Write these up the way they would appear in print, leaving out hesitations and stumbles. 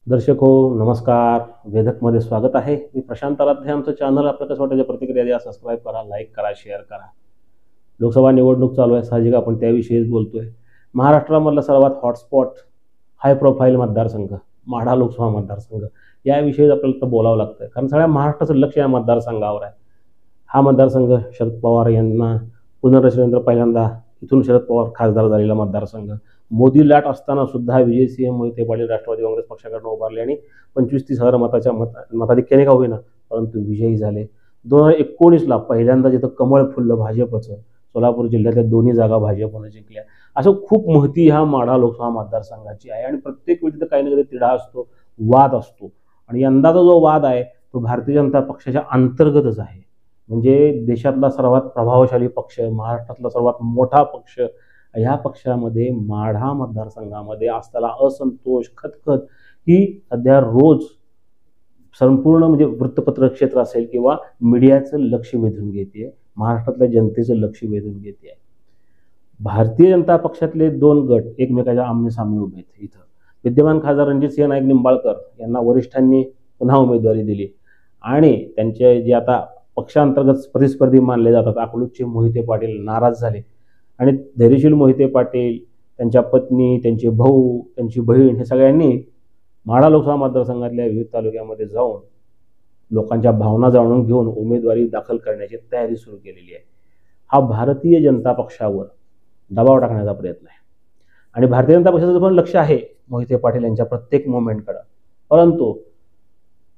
दर्शक हो नमस्कार. वेधकमध्ये स्वागत आहे. मी प्रशांत आराध्य. आमचं चॅनल आपलं कसं वाटायच्या प्रतिक्रिया द्या, सबस्क्राईब करा, लाईक करा, शेअर करा. लोकसभा निवडणूक चालू आहे, साहजिक आपण त्याविषयीच बोलतोय. महाराष्ट्रामधला सर्वात हॉटस्पॉट हाय प्रोफाईल मतदारसंघ माढा लोकसभा मतदारसंघ याविषयी आपल्याला तर बोलावं लागतं, कारण सगळ्या महाराष्ट्राचं लक्ष या मतदारसंघावर आहे. हा मतदारसंघ शरद पवार यांना पुनर्रचनेनंतर पहिल्यांदा इथून शरद पवार खासदार झालेला मतदारसंघ. मोदी लाट असताना सुद्धा विजयसिंह मोहिते पाटील राष्ट्रवादी काँग्रेस पक्षाकडून उभारले आणि 25-30 हजार मताच्या मताधिक्याने का होईना परंतु विजयी झाले. 2019ला पहिल्यांदा जिथं कमळ फुललं भाजपचं, सोलापूर जिल्ह्यातल्या दोन्ही जागा भाजपनं जिंकल्या. असं खूप महती ह्या माढा लोकसभा मतदारसंघाची आहे आणि प्रत्येक वेळी तिथं काही ना काही तिढा असतो, वाद असतो. आणि यंदाचा जो वाद आहे तो भारतीय जनता पक्षाच्या अंतर्गतच आहे. म्हणजे देशातला सर्वात प्रभावशाली पक्ष, महाराष्ट्रातला सर्वात मोठा पक्ष, ह्या पक्षामध्ये माढा मतदारसंघामध्ये असलेला असंतोष, खतखत ही सध्या रोज संपूर्ण म्हणजे वृत्तपत्र क्षेत्र असेल किंवा मीडियाचं लक्ष वेधून घेते, महाराष्ट्रातल्या जनतेचं लक्ष वेधून घेते. भारतीय जनता पक्षातले दोन गट एकमेकाच्या आमनेसामने उभे आहेत. इथं विद्यमान खासदार रणजितसिंह नाईक निंबाळकर यांना वरिष्ठांनी पुन्हा उमेदवारी दिली आणि त्यांचे जे आता पक्षांतर्गत प्रतिस्पर्धी मानले जातात अकलूजचे मोहिते पाटील नाराज झाले आणि धैर्यशील मोहिते पाटील, त्यांच्या पत्नी, त्यांचे भाऊ, त्यांची बहीण हे सगळ्यांनी माढा लोकसभा मतदारसंघातल्या विविध तालुक्यामध्ये जाऊन लोकांच्या भावना जाणून घेऊन उमेदवारी दाखल करण्याची तयारी सुरू केलेली आहे. हा भारतीय जनता पक्षावर दबाव टाकण्याचा प्रयत्न आहे आणि भारतीय जनता पक्षाचं पण लक्ष आहे मोहिते पाटील यांच्या प्रत्येक मुवमेंटकडे. परंतु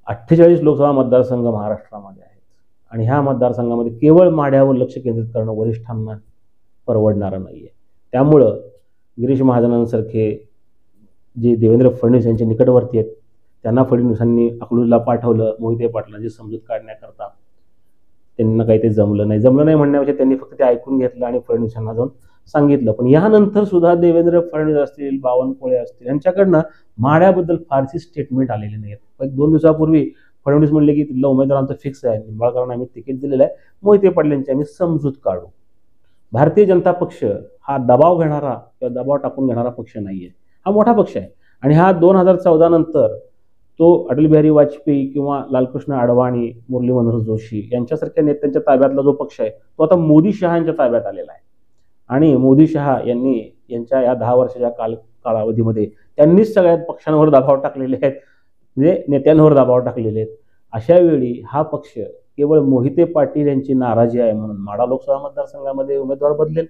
48 लोकसभा मतदारसंघ महाराष्ट्रामध्ये आहेत आणि ह्या मतदारसंघामध्ये केवळ माढ्यावर लक्ष केंद्रित करणं वरिष्ठांना परवडणारं नाहीये. त्यामुळं गिरीश महाजनांसारखे जे देवेंद्र फडणवीस यांच्या निकटवर्ती आहेत त्यांना फडणवीसांनी अकलूजला पाठवलं मोहिते पाटलांची समजूत काढण्याकरता. त्यांना काही ते जमलं नाही म्हणण्यापेक्षा त्यांनी फक्त ते ऐकून घेतलं आणि फडणवीसांना जाऊन सांगितलं. पण यानंतर सुद्धा देवेंद्र फडणवीस असतील, बावनकुळे असतील, यांच्याकडनं माढ्याबद्दल फारशी स्टेटमेंट आलेली नाहीत. 1-2 दिवसापूर्वी फडणवीस म्हणले की तिथलं उमेदवारांचं फिक्स आहे, निंबाळकरांना आम्ही तिकीट दिलेलं आहे, मोहिते पाटलांची आम्ही समजूत काढू. भारतीय जनता पक्ष हा दबाव घेणारा किंवा दबाव टाकून घेणारा पक्ष नाहीये. हा मोठा पक्ष आहे आणि हा 2014 नंतर तो अटल बिहारी वाजपेयी किंवा लालकृष्ण अडवाणी, मुरली मनोहर जोशी यांच्यासारख्या नेत्यांच्या ताब्यातला जो पक्ष आहे तो आता मोदी शहांच्या ताब्यात आलेला आहे. आणि मोदी शहा यांनी यांच्या या 10 वर्षाच्या कालावधीमध्ये त्यांनीच सगळ्या पक्षांवर दबाव टाकलेले आहेत, म्हणजे नेत्यांवर दबाव टाकलेले आहेत. अशा वेळी हा पक्ष केवळ मोहिते पाटील यांची नाराजी आहे म्हणून माढा लोकसभा मतदारसंघामध्ये उमेदवार बदलेल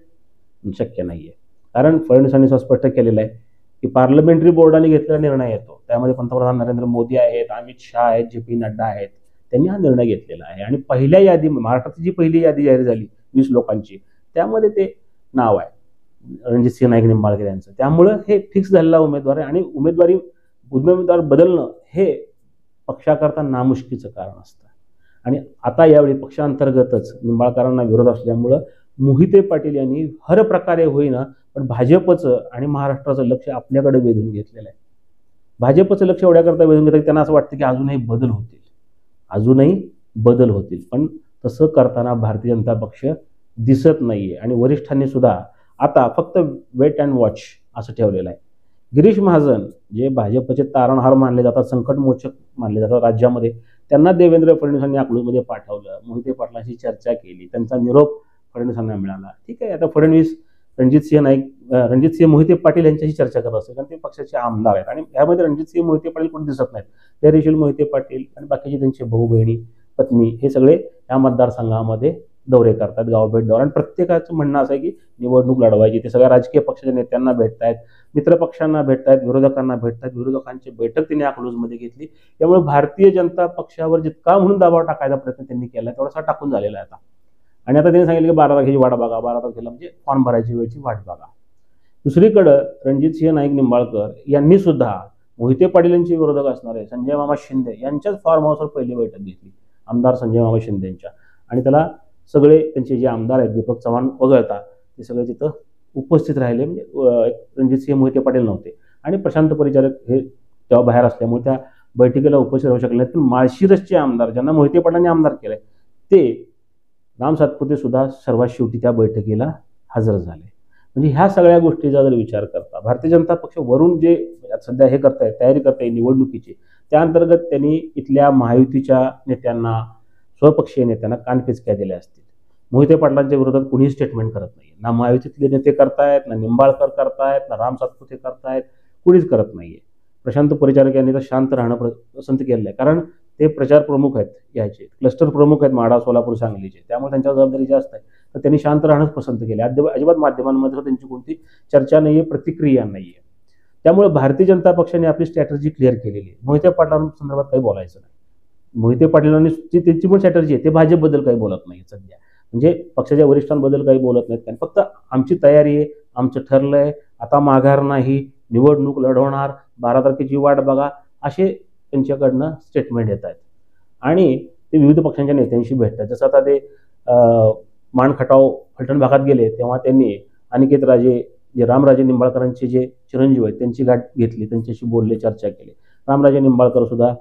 शक्य नाहीये. कारण फडणवीसांनी स्पष्ट केलेलं आहे की पार्लमेंटरी बोर्डाने घेतलेला निर्णय येतो, त्यामध्ये पंतप्रधान नरेंद्र मोदी आहेत, अमित शहा आहेत, JP नड्डा आहेत, त्यांनी हा निर्णय घेतलेला आहे. आणि पहिल्या यादी, महाराष्ट्राची जी पहिली यादी जाहीर झाली 20 लोकांची, त्यामध्ये ते नाव आहे रणजितसिंह नाईक निंबाळकर यांचं. त्यामुळं हे फिक्स झालेला उमेदवार आहे आणि उमेदवार बदलणं हे पक्षाकरता नामुष्कीचं कारण असतं. आणि आता यावेळी पक्षांतर्गतच निंबाळकरांना विरोध असल्यामुळं मोहिते पाटील यांनी हर प्रकारे होईना पण भाजपचं आणि महाराष्ट्राचं लक्ष आपल्याकडे वेधून घेतलेलं आहे. भाजपचं लक्ष एवढ्याकरता वेधून घेतलं की त्यांना असं वाटतं की अजूनही बदल होतील, पण तसं करताना भारतीय जनता पक्ष दिसत नाहीये. आणि वरिष्ठांनी सुद्धा आता फक्त वेट अँड वॉच असं ठेवलेलं आहे. गिरीश महाजन जे भाजपचे तारणहार मानले जातात, संकटमोचक मानले जातात राज्यामध्ये, त्यांना देवेंद्र फडणवीसांनी अकलूजमध्ये पाठवलं, मोहिते पाटलांशी चर्चा केली, त्यांचा निरोप फडणवीसांना मिळाला. ठीक आहे, आता फडणवीस रणजितसिंह मोहिते पाटील यांच्याशी चर्चा करत असतील कारण ते पक्षाचे आमदार आहेत आणि यामध्ये रणजितसिंह मोहिते पाटील कोणी दिसत नाहीत. धैर्यशील मोहिते पाटील आणि बाकीचे त्यांचे भाऊ बहिणी, पत्नी हे सगळे या मतदारसंघामध्ये दौरे करतात, गावभेट दौरा. आणि प्रत्येकाचं म्हणणं असं आहे की निवडणूक लढवायची. ते सगळ्या राजकीय पक्षाच्या नेत्यांना भेटतायत, मित्रपक्षांना भेटतायत, विरोधकांना भेटतायत. विरोधकांची बैठक त्यांनी अकलूजमध्ये घेतली. त्यामुळे भारतीय जनता पक्षावर जितका म्हणून दबाव टाकायचा प्रयत्न त्यांनी केला तेवढासा टाकून झालेला आहे आता. आणि आता त्यांनी सांगितलं की 12 तारखेची वाट बघा, 12 तारखेला म्हणजे फॉर्म भरायची वेळची वाट बघा. दुसरीकडं रणजितसिंह नाईक निंबाळकर यांनी सुद्धा मोहिते पाटील यांचे विरोधक असणारे संजय मामा शिंदे यांच्याच फार्म हाऊसवर पहिली बैठक घेतली, आमदार संजय मामा शिंदे यांच्या. आणि त्याला सगळे त्यांचे जे आमदार आहेत दीपक चव्हाण वगळता ते सगळे तिथं उपस्थित राहिले. म्हणजे रणजितसिंह मोहिते पाटील नव्हते आणि प्रशांत परिचारक हे तेव्हा बाहेर असल्यामुळे त्या बैठकीला उपस्थित राहू शकले नाहीत. पण माळशिरसचे आमदार ज्यांना मोहिते पाटलांनी आमदार केले ते राम सातपुते सुद्धा सर्वात शेवटी त्या बैठकीला हजर झाले. म्हणजे ह्या सगळ्या गोष्टीचा जर विचार करता भारतीय जनता पक्ष वरून जे सध्या हे करतायत, तयारी करताय निवडणुकीची, त्या अंतर्गत त्यांनी इथल्या महायुतीच्या नेत्यांना, स्वपक्षीय नेत्यांना कानपिचक्या दिल्या असतील. मोहिते पाटलांच्या विरोधात कुणीही स्टेटमेंट करत नाही. ना महायुतीतले नेते करतायत, ना निंबाळकर करतायत, ना राम सातपुते करतायत, कुणीच करत नाहीये. प्रशांत परिचारक यांनी तर शांत राहणं पसंत केलेलं आहे, कारण ते प्रचार प्रमुख आहेत, याचे क्लस्टर प्रमुख आहेत माढा, सोलापूर, सांगलीचे, त्यामुळे त्यांच्यावर जबाबदारी जास्त आहे. तर त्यांनी शांत राहणंच पसंत केले. अजिबात माध्यमांमध्ये त्यांची कोणती चर्चा नाहीये, प्रतिक्रिया नाहीये. त्यामुळे भारतीय जनता पक्षाने आपली स्ट्रॅटर्जी क्लिअर केलेली आहे. मोहिते पाटलांसंदर्भात काही बोलायचं नाही. मोहिते पाटलांनी त्यांची पण स्ट्रॅटर्जी आहे, ते भाजपबद्दल काही बोलत नाही सध्या, म्हणजे पक्षाच्या वरिष्ठांबद्दल काही बोलत नाहीत. कारण फक्त आमची तयारी आहे, आमचं ठरलंय, आता माघार नाही, निवडणूक लढवणार, 12 तारखेची वाट बघा, असे त्यांच्याकडनं स्टेटमेंट येत आहेत. आणि ते विविध पक्षांच्या नेत्यांशी भेटतात. जसं आता ते मान खटाव फलटण भागात गेले, तेव्हा त्यांनी अनिकेत राजे, जे रामराजे निंबाळकरांचे जे चिरंजीव आहेत, त्यांची गाठ घेतली, त्यांच्याशी बोलले, चर्चा केली. रामराजे निंबाळकर सुद्धा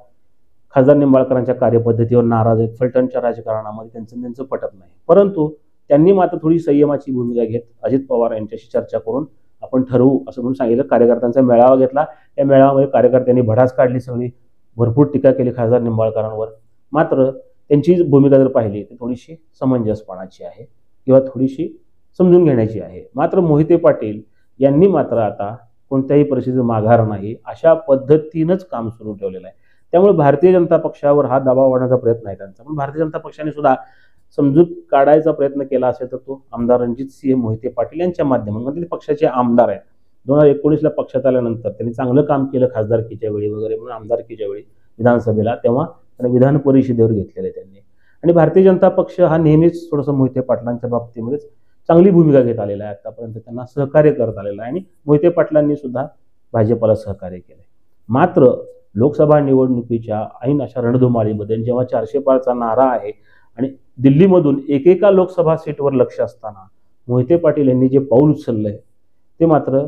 खासदार निंबाळकरांच्या कार्यपद्धतीवर नाराज आहेत. फलटणच्या राजकारणामध्ये त्यांचं पटत नाही. परंतु त्यांनी मात्र थोडी संयमाची भूमिका घेत अजित पवार यांच्याशी चर्चा करून आपण ठरवू असं म्हणून सांगितलं. कार्यकर्त्यांचा मेळावा घेतला. त्या मेळाव्यामध्ये कार्यकर्त्यांनी भडास काढली, सगळी भरपूर टीका केली खासदार निंबाळकरांवर. मात्र त्यांची भूमिका जर पाहिली तर थोडीशी समंजसपणाची आहे किंवा थोडीशी समजून घेण्याची आहे. मात्र मोहिते पाटील यांनी मात्र आता कोणत्याही परिस्थितीत माघार नाही, अशा पद्धतीनंच काम सुरू ठेवलेलं आहे. त्यामुळे भारतीय जनता पक्षावर हा दबाव वाढण्याचा प्रयत्न आहे त्यांचा. पण भारतीय जनता पक्षाने सुद्धा समजूत काढायचा प्रयत्न केला असेल तर तो आमदार रणजितसिंह मोहिते पाटील यांच्या माध्यमातून. ते पक्षाचे आमदार आहेत. 2019ला पक्षात आल्यानंतर त्यांनी चांगलं काम केलं खासदारकीच्या वेळी वगैरे, म्हणून आमदारकीच्या वेळी विधानसभेला, तेव्हा त्यांना विधान परिषदेवर घेतलेलं आहे त्यांनी. आणि भारतीय जनता पक्ष हा नेहमीच थोडंसं मोहिते पाटलांच्या बाबतीमध्ये चांगली भूमिका घेत आलेला आहे. आतापर्यंत त्यांना सहकार्य करत आलेलं आहे आणि मोहिते पाटलांनी सुद्धा भाजपला सहकार्य केलंय. मात्र लोकसभा निवडणुकीच्या ऐन अशा रणधुमाळीमध्ये जेव्हा 400 पारचा नारा आहे आणि दिल्लीमधून एकेका लोकसभा सीटवर लक्ष असताना मोहिते पाटील यांनी जे पाऊल उचललंय ते मात्र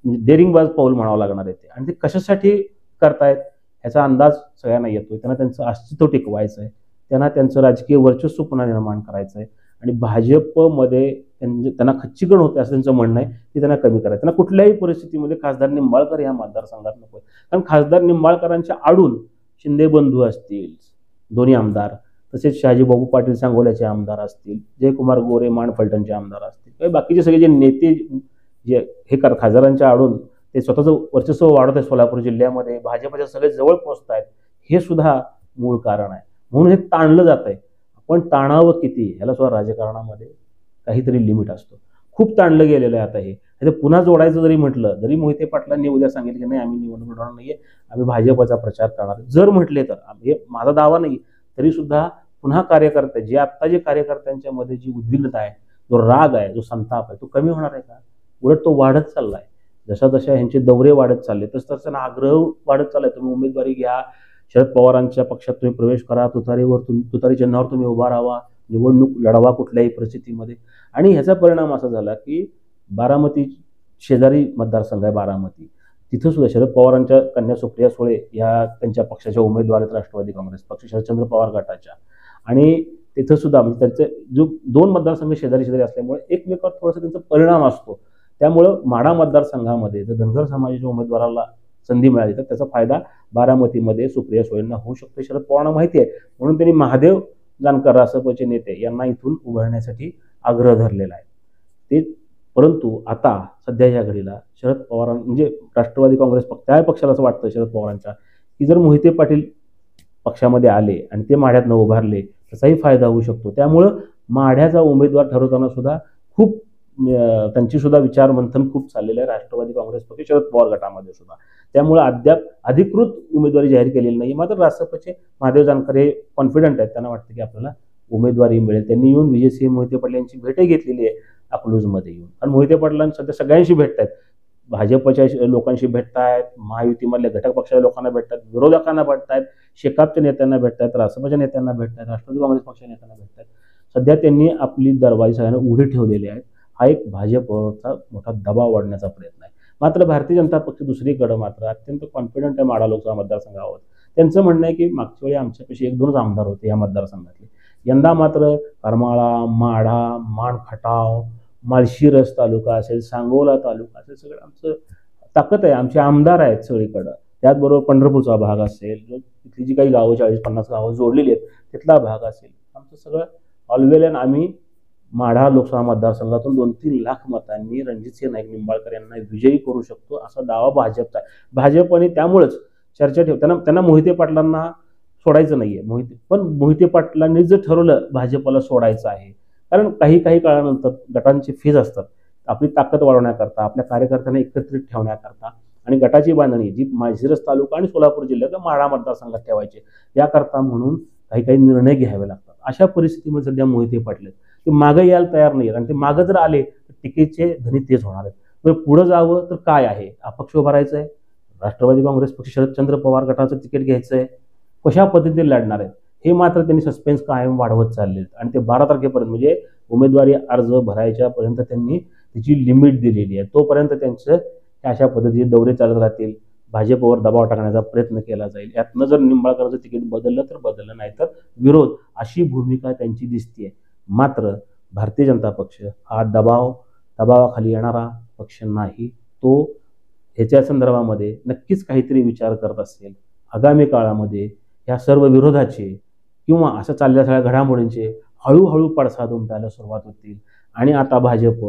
डेरिंगबाज पाऊल म्हणावं लागणार आहे. आणि ते कशासाठी करतायत याचा अंदाज सगळ्यांना येतोय. त्यांना त्यांचं अस्तित्व टिकवायचं आहे, त्यांना त्यांचं राजकीय वर्चस्व पुन्हा निर्माण करायचं आहे आणि भाजपमध्ये त्यांना खच्चीकरण होते असं त्यांचं म्हणणं आहे की त्यांना कमी करायचं. त्यांना कुठल्याही परिस्थितीमध्ये खासदार निंबाळकर या मतदारसंघात नको, कारण खासदार निंबाळकरांच्या आडून शिंदे बंधू असतील दोन्ही आमदार, तसेच शहाजीबाबू पाटील सांगोल्याचे आमदार असतील, जयकुमार गोरे मान फलटणचे आमदार असतील, काही बाकीचे सगळे जे नेते जे हे खासदारांच्या आडून ते स्वतःचं वर्चस्व वाढवत आहे सोलापूर जिल्ह्यामध्ये, भाजपच्या सगळे जवळ पोहोचत आहेत, हे सुद्धा मूळ कारण आहे. म्हणून हे ताणलं जात आहे. पण ताणावं किती ह्याला सुद्धा राजकारणामध्ये काहीतरी लिमिट असतो. खूप ताणलं गेलेलं आहे आता हे पुन्हा जोडायचं जरी म्हटलं, जरी मोहिते पाटलांनी उद्या सांगितलं की नाही आम्ही निवडणूक लढवणार नाहीये, आम्ही भाजपचा प्रचार करणार जर म्हटले तर, हे माझा दावा नाही, तरी सुद्धा पुन्हा कार्यकर्ते जे आत्ता जे कार्यकर्त्यांच्या मध्ये जी उद्विग्नता आहे, जो राग आहे, जो संताप आहे, तो कमी होणार आहे का? उलट तो वाढत चाललाय. जशा जशा ह्यांचे दौरे वाढत चालले तसं त्यांना आग्रह वाढत चाललाय. तुम्ही उमेदवारी घ्या, शरद पवारांच्या पक्षात तुम्ही प्रवेश करा, तुतारी चिन्हावर तुम्ही उभा राहा, निवडणूक लढवा कुठल्याही परिस्थितीमध्ये. आणि ह्याचा परिणाम असा झाला की बारामती शेजारी मतदारसंघ आहे बारामती, तिथं सुद्धा शरद पवारांच्या कन्या सुप्रिया सुळे या त्यांच्या पक्षाच्या उमेदवार आहेत राष्ट्रवादी काँग्रेस पक्ष शरदचंद्र पवार गटाच्या. आणि तिथं सुद्धा म्हणजे त्यांचे जो 2 मतदारसंघ शेजारी शेजारी असल्यामुळे एकमेकावर थोडासा त्यांचा परिणाम असतो. त्यामुळं माढा मतदारसंघामध्ये जर धनगर समाजाच्या उमेदवाराला संधी मिळाली तर त्याचा फायदा बारामतीमध्ये सुप्रिया सुळेंना होऊ शकतो. शरद पवारांना माहिती आहे, म्हणून त्यांनी महादेव जानकर रासपचे नेते यांना इथून उभारण्यासाठी आग्रह धरलेला आहे. ते परंतु आता सध्या या घडीला शरद पवार म्हणजे राष्ट्रवादी काँग्रेस पक्ष त्या पक्षाला असं वाटतं शरद पवारांच्या की जर मोहिते पाटील पक्षामध्ये आले आणि ते माढ्यातनं उभारले त्याचाही फायदा होऊ शकतो. त्यामुळं माढ्याचा उमेदवार ठरवताना सुद्धा खूप त्यांची सुद्धा विचार मंथन खूप चाललेलं आहे राष्ट्रवादी काँग्रेस पक्ष शरद पवार गटामध्ये सुद्धा. त्यामुळे अद्याप अधिकृत उमेदवारी जाहीर केलेली नाही. मात्र रासपचे महादेव जानकर हे कॉन्फिडंट आहेत, त्यांना वाटतं की आपल्याला उमेदवारी मिळेल. त्यांनी येऊन विजयसिंह मोहिते पाटील यांची भेटही घेतलेली आहे अकलूजमध्ये येऊन. कारण मोहिते पाटलांनी सध्या सगळ्यांशी भेटतायत, भाजपच्या लोकांशी भेटतायत, महायुतीमधल्या घटक पक्षाच्या लोकांना भेटतात, विरोधकांना भेटतायत, शेकापच्या नेत्यांना भेटतायत, रासपच्या नेत्यांना भेटतायत, राष्ट्रवादी काँग्रेस पक्षाच्या नेत्यांना भेटतायत. सध्या त्यांनी आपली दरवाजे सगळ्यांना उघडी ठेवलेली आहेत. हा एक भाजपवरचा मोठा दबाव वाढण्याचा प्रयत्न आहे. मात्र भारतीय जनता पक्ष दुसरीकडे मात्र अत्यंत कॉन्फिडंट आहे माढा लोकसभा मतदारसंघावर. त्यांचं म्हणणं आहे की मागच्या वेळी आमच्यापेक्षा 1-2 आमदार होते या मतदारसंघातले, यंदा मात्र करमाळा, माढा, मान खटाव, माळशिरस तालुका असेल, सांगोला तालुका असेल, सगळं आमचं ताकद आहे. आमचे आमदार आहेत सगळीकडं. त्याचबरोबर पंढरपूरचा भाग असेल, तिथली जी काही गावं 40-50 गावं जोडलेली आहेत तिथला भाग असेल, आमचं सगळं ऑलवेल आम्ही माढा लोकसभा मतदारसंघातून 2-3 लाख मतांनी रणजितसिंह नाईक निंबाळकर यांना विजयी करू शकतो असा दावा भाजपचा आहे. भाजपने त्यामुळेच चर्चा त्यांना मोहिते पाटलांना सोडायचं नाहीये. मोहिते पाटलांनी जर ठरवलं भाजपला सोडायचं आहे, कारण काही काळानंतर गटांची फीज असतात आपली ताकद वाढवण्याकरता, आपल्या कार्यकर्त्यांना एकत्रित ठेवण्याकरता आणि गटाची बांधणी जी माळशिरस तालुका आणि सोलापूर जिल्ह्यात माढा मतदारसंघात ठेवायची याकरता म्हणून काही निर्णय घ्यावे लागतात. अशा परिस्थितीमध्ये सध्या मोहिते पाटील ते मागे यायला तयार नाही आणि ते मागे जर आले तर टिकेचे धनी तेच होणार आहेत. पुढे जावं तर काय आहे, अपक्ष उभारायचं आहे, राष्ट्रवादी काँग्रेस पक्ष शरदचंद्र पवार गटाचं तिकीट घ्यायचं आहे, कशा पद्धतीने लढणार आहेत हे मात्र त्यांनी सस्पेन्स कायम वाढवत चालले आणि ते 12 तारखेपर्यंत म्हणजे उमेदवारी अर्ज भरायच्या पर्यंत त्यांनी त्याची लिमिट दिलेली आहे. तोपर्यंत त्यांचं अशा पद्धतीचे दौरे चालत राहतील, भाजपवर दबाव टाकण्याचा प्रयत्न केला जाईल. यातनं जर निंबाळकरचं तिकीट बदललं तर बदललं, नाही तर विरोध, अशी भूमिका त्यांची दिसतीये. मात्र भारतीय जनता पक्ष हा दबावाखाली येणारा पक्ष नाही. तो ह्याच्या संदर्भामध्ये नक्कीच काहीतरी विचार करत असेल. आगामी काळामध्ये या सर्व विरोधाचे किंवा असं चाललेल्या सगळ्या घडामोडींचे हळूहळू पडसाद उमटायला सुरुवात होतील आणि आता भाजप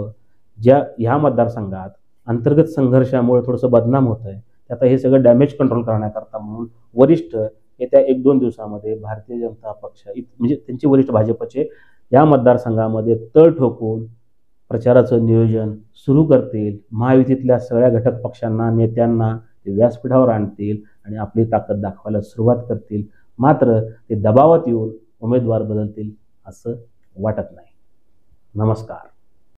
ह्या मतदारसंघात अंतर्गत संघर्षामुळे थोडंसं बदनाम होत आहे, आता हे सगळं डॅमेज कंट्रोल करण्याकरता म्हणून वरिष्ठ येत्या 1-2 दिवसामध्ये भारतीय जनता पक्ष म्हणजे त्यांचे वरिष्ठ भाजपचे या मतदारसंघामध्ये तळ ठोकून प्रचाराचं नियोजन सुरू करतील. महायुतीतल्या सगळ्या घटक पक्षांना, नेत्यांना ते व्यासपीठावर आणतील आणि आपली ताकद दाखवायला सुरुवात करतील. मात्र ते दबावात येऊन उमेदवार बदलतील असं वाटत नाही. नमस्कार.